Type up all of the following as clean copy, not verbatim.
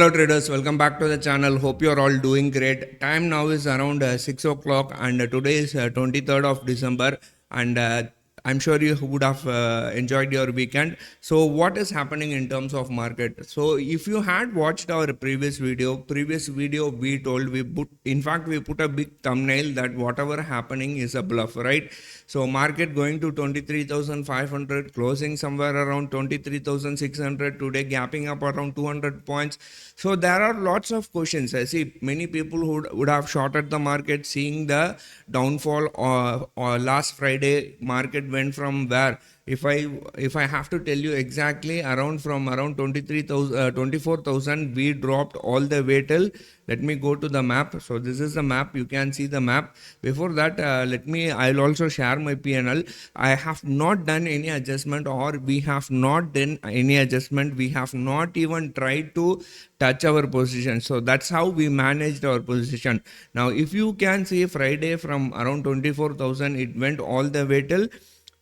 Hello traders, welcome back to the channel. Hope you're all doing great. Time now is around 6 o'clock and today is 23rd of December and I'm sure you would have enjoyed your weekend. So what is happening in terms of market? So if you had watched our previous video we told we put a big thumbnail that whatever happening is a bluff, right? So market going to 23,500, closing somewhere around 23,600 today, gapping up around 200 points. So there are lots of questions. I see many people who would have shorted the market, seeing the downfall or last Friday market went from where, if I have to tell you exactly, around 23,000 24,000 we dropped all the way till, let me go to the map. So this is the map, you can see the map. Before that, I'll also share my PNL. I have not done any adjustment, or we have not done any adjustment. We have not even tried to touch our position. So that's how we managed our position. Now if you can see, Friday from around 24,000 it went all the way till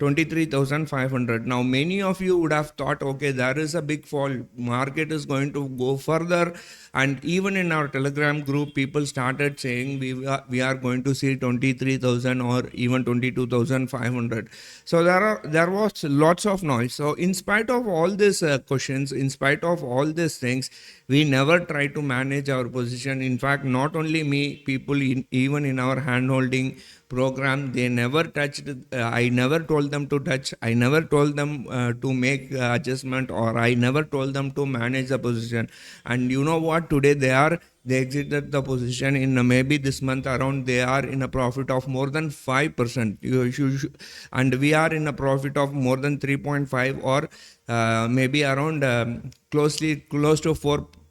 23,500. Now many of you would have thought, okay, there is a big fall, market is going to go further, and even in our Telegram group people started saying we are going to see 23,000 or even 22,500. So there was lots of noise. So in spite of all these questions, in spite of all these things, we never try to manage our position. In fact, not only me, people even in our hand holding program, they never touched. I never told them to touch. I never told them to make adjustment, or I never told them to manage the position. And you know what? Today they exited the position in maybe this month around. They are in a profit of more than 5%. And we are in a profit of more than 3.5, or maybe around close to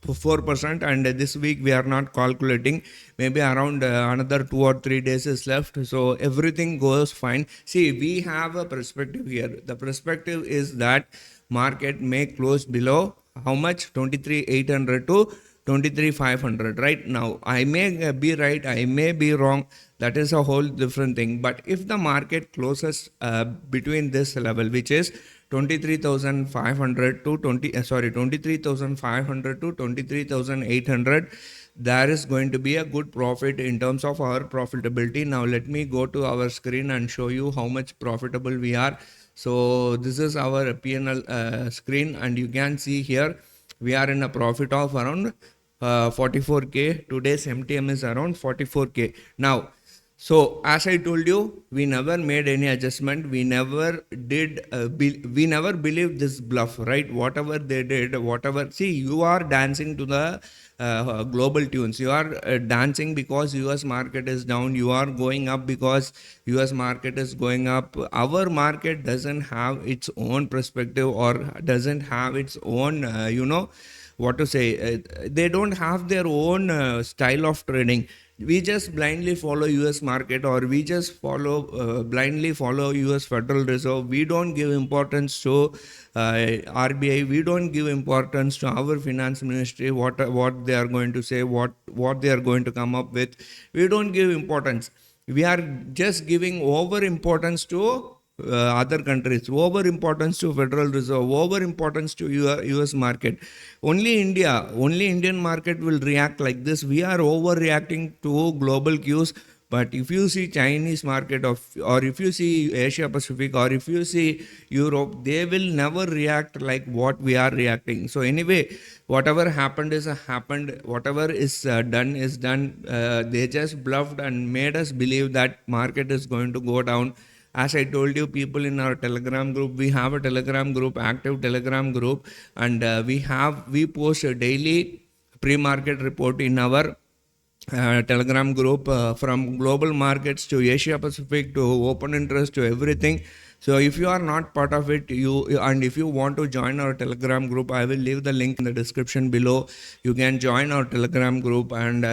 4%. And this week we are not calculating, maybe around another 2 or 3 days is left, so everything goes fine. See, we have a perspective here. The perspective is that market may close below how much? 23,800 to 23,500. Right now I may be right, I may be wrong, that is a whole different thing. But if the market closes between this level, which is 23,500 to 23,500 to 23,800, there is going to be a good profit in terms of our profitability. Now let me go to our screen and show you how much profitable we are. So this is our PNL screen, and you can see here we are in a profit of around 44k. Today's MTM is around 44k. Now, so as I told you, we never made any adjustment. We never did. We never believed this bluff, right? Whatever they did, whatever. See, you are dancing to the global tunes. You are dancing because US market is down. You are going up because US market is going up. Our market doesn't have its own perspective, or doesn't have its own, what to say. They don't have their own style of trading. We just blindly follow US market, or we just blindly follow US Federal Reserve. We don't give importance to RBI. We don't give importance to our finance ministry, what they are going to say, what they are going to come up with. We don't give importance. We are just giving over importance to other countries, over importance to Federal Reserve, over importance to US market. Only Indian market will react like this. We are overreacting to global cues. But if you see Chinese market, or if you see Asia Pacific, or if you see Europe, they will never react like what we are reacting. So anyway, whatever happened is happened. Whatever is done is done. They just bluffed and made us believe that market is going to go down. As I told you, people in our Telegram group, we have a Telegram group, active Telegram group, and we post a daily pre-market report in our Telegram group, from global markets to Asia Pacific to open interest to everything. So if you are not part of it, and if you want to join our Telegram group, I will leave the link in the description below. You can join our Telegram group and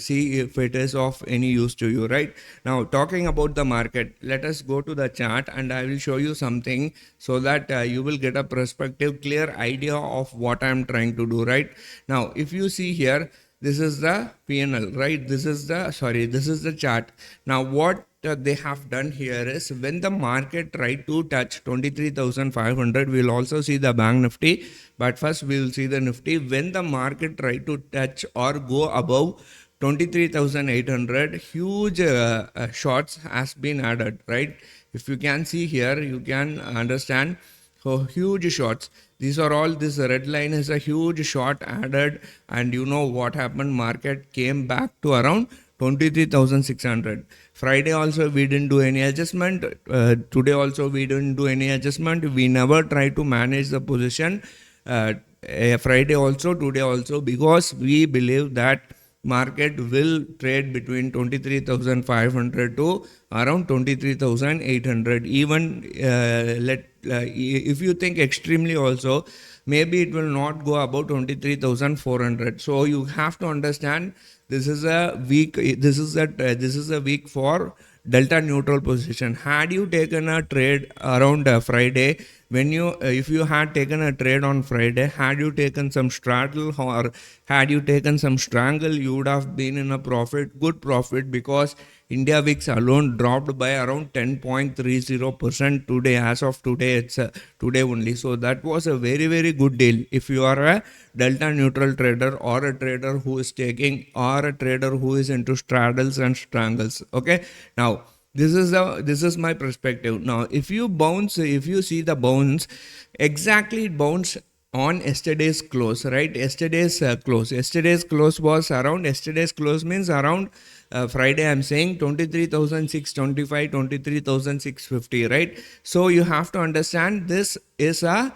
see if it is of any use to you. Right now, talking about the market, let us go to the chart and I will show you something, so that you will get a perspective, clear idea of what I am trying to do. Right now, if you see here, this is the PNL, right? This is the chart. Now what they have done here is when the market tried to touch 23,500, we'll also see the bank nifty, but first we will see the nifty. When the market tried to touch or go above 23,800, huge shorts has been added, right? If you can see here, you can understand. So huge shorts. These are all, this red line is a huge short added, and you know what happened, market came back to around 23,600. Friday also we didn't do any adjustment. Today also we didn't do any adjustment. We never try to manage the position. Friday also, today also, because we believe that market will trade between 23,500 to around 23,800. Even if you think extremely also, maybe it will not go above 23,400. So you have to understand, this is a week. This is a week for delta neutral position. Had you taken a trade around Friday, when you if you had taken a trade on Friday, had you taken some straddle or had you taken some strangle, you would have been in a profit, good profit, because India VIX alone dropped by around 10.30% today. As of today, it's today only. So that was a very, very good deal. If you are a delta neutral trader, or a trader who is taking, or a trader who is into straddles and strangles. Okay. Now, this is my perspective. Now, if you see the bounce, exactly it bounced on yesterday's close, right? Yesterday's close was around, yesterday's close means around Friday, I'm saying 23,625, 23,650, right? So you have to understand, this is a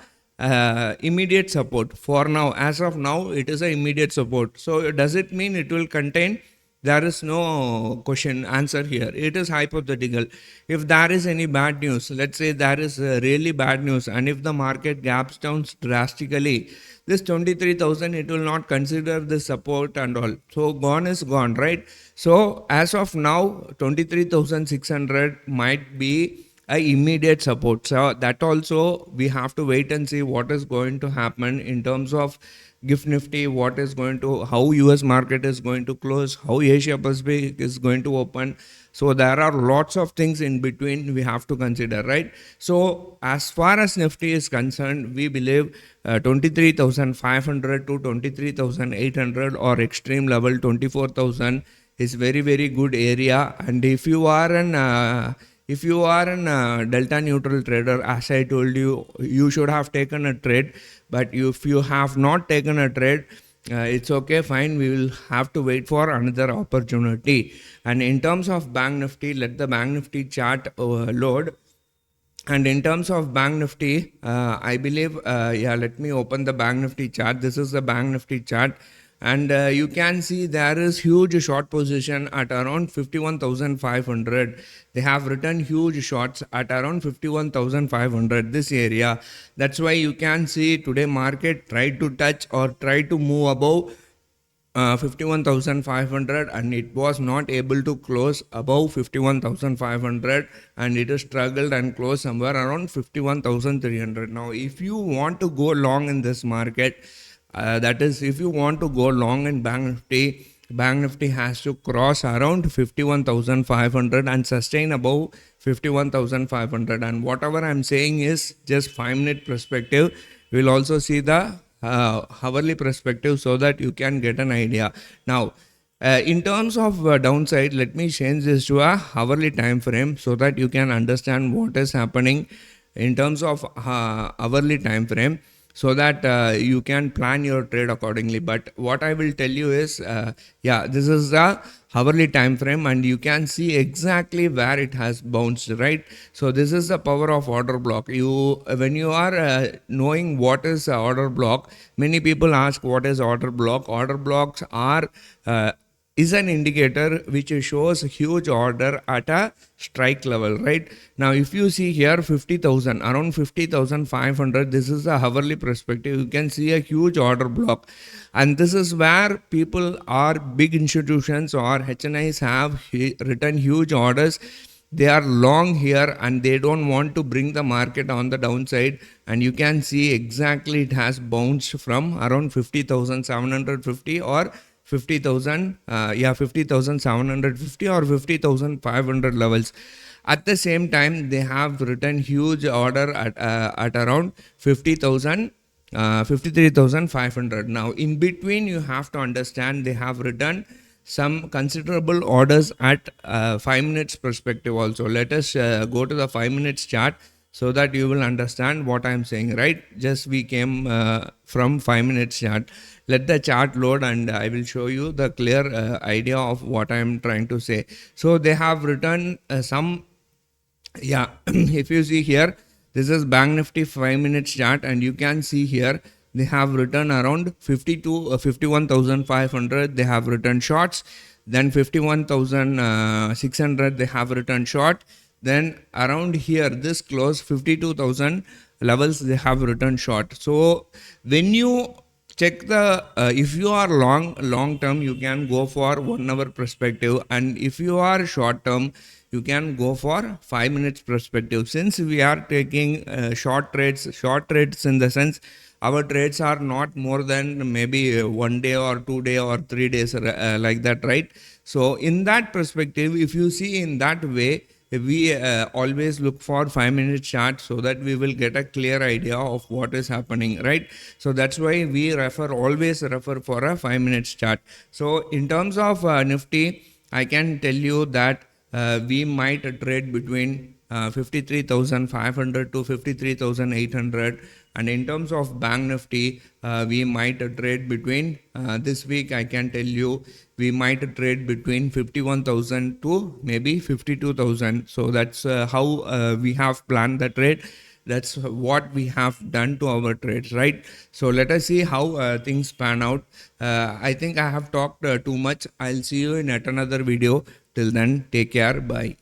immediate support for now. As of now, it is a immediate support. So does it mean it will contain? There is no question answer here. It is hypothetical. If there is any bad news, let's say there is really bad news, and if the market gaps down drastically, this 23,000, it will not consider the support and all. So gone is gone, right? So as of now, 23,600 might be a immediate support. So that also we have to wait and see what is going to happen in terms of gift nifty, what is going to, how US market is going to close, how Asia Pacific is going to open. So there are lots of things in between we have to consider, right? So as far as Nifty is concerned, we believe 23,500 to 23,800 or extreme level 24,000 is very, very good area. And if you are an delta neutral trader, as I told you, you should have taken a trade. But if you have not taken a trade, it's okay, fine. We will have to wait for another opportunity. And in terms of Bank Nifty, let the Bank Nifty chart load. And in terms of Bank Nifty, I believe, let me open the Bank Nifty chart. This is the Bank Nifty chart. And you can see there is huge short position at around 51,500. They have written huge shorts at around 51,500, this area. That's why you can see today market tried to touch or try to move above 51,500, and it was not able to close above 51,500, and it has struggled and closed somewhere around 51,300. Now, if you want to go long in this market, that is, if you want to go long in Bank Nifty has to cross around 51,500 and sustain above 51,500. And whatever I'm saying is just 5-minute perspective. We'll also see the hourly perspective so that you can get an idea. Now, in terms of downside, let me change this to a hourly time frame so that you can understand what is happening in terms of hourly time frame, so that you can plan your trade accordingly. But what I will tell you is, this is the hourly time frame, and you can see exactly where it has bounced, right? So this is the power of order block. When you are knowing what is order block, many people ask what is order block. Order blocks is an indicator which shows huge order at a strike level, right? Now, if you see here 50,000, around 50,500, this is a hourly perspective. You can see a huge order block. And this is where people are big institutions or HNIs have written huge orders. They are long here and they don't want to bring the market on the downside. And you can see exactly it has bounced from around 50,750 or 50,000, 50,750 or 50,500 levels. At the same time, they have written huge order at around 50,000, 53,500. Now, in between, you have to understand they have written some considerable orders at 5 minutes perspective also. Let us go to the 5 minutes chart so that you will understand what I am saying, right? Just we came from 5 minutes chart. Let the chart load and I will show you the clear idea of what I am trying to say. So they have written some, if you see here, this is Banknifty 5 minutes chart, and you can see here they have written around 51,500. They have written shorts, then 51,600 they have written short, then around here this close 52,000 levels they have written short. So when you check the if you are long term, you can go for 1 hour perspective, and if you are short term, you can go for 5 minutes perspective. Since we are taking short trades in the sense our trades are not more than maybe 1 day or 2 day or 3 days like that, right? So in that perspective, if you see in that way, we always look for 5 minute chart so that we will get a clear idea of what is happening, right? So that's why we always refer for a 5 minutes chart. So in terms of Nifty, I can tell you that we might trade between 53,500 to 53,800, and in terms of Banknifty, we might trade between this week I can tell you we might trade between 51,000 to maybe 52,000. So that's how we have planned the trade. That's what we have done to our trades, right? So let us see how things pan out. I think I have talked too much. I'll see you in yet another video. Till then, take care. Bye.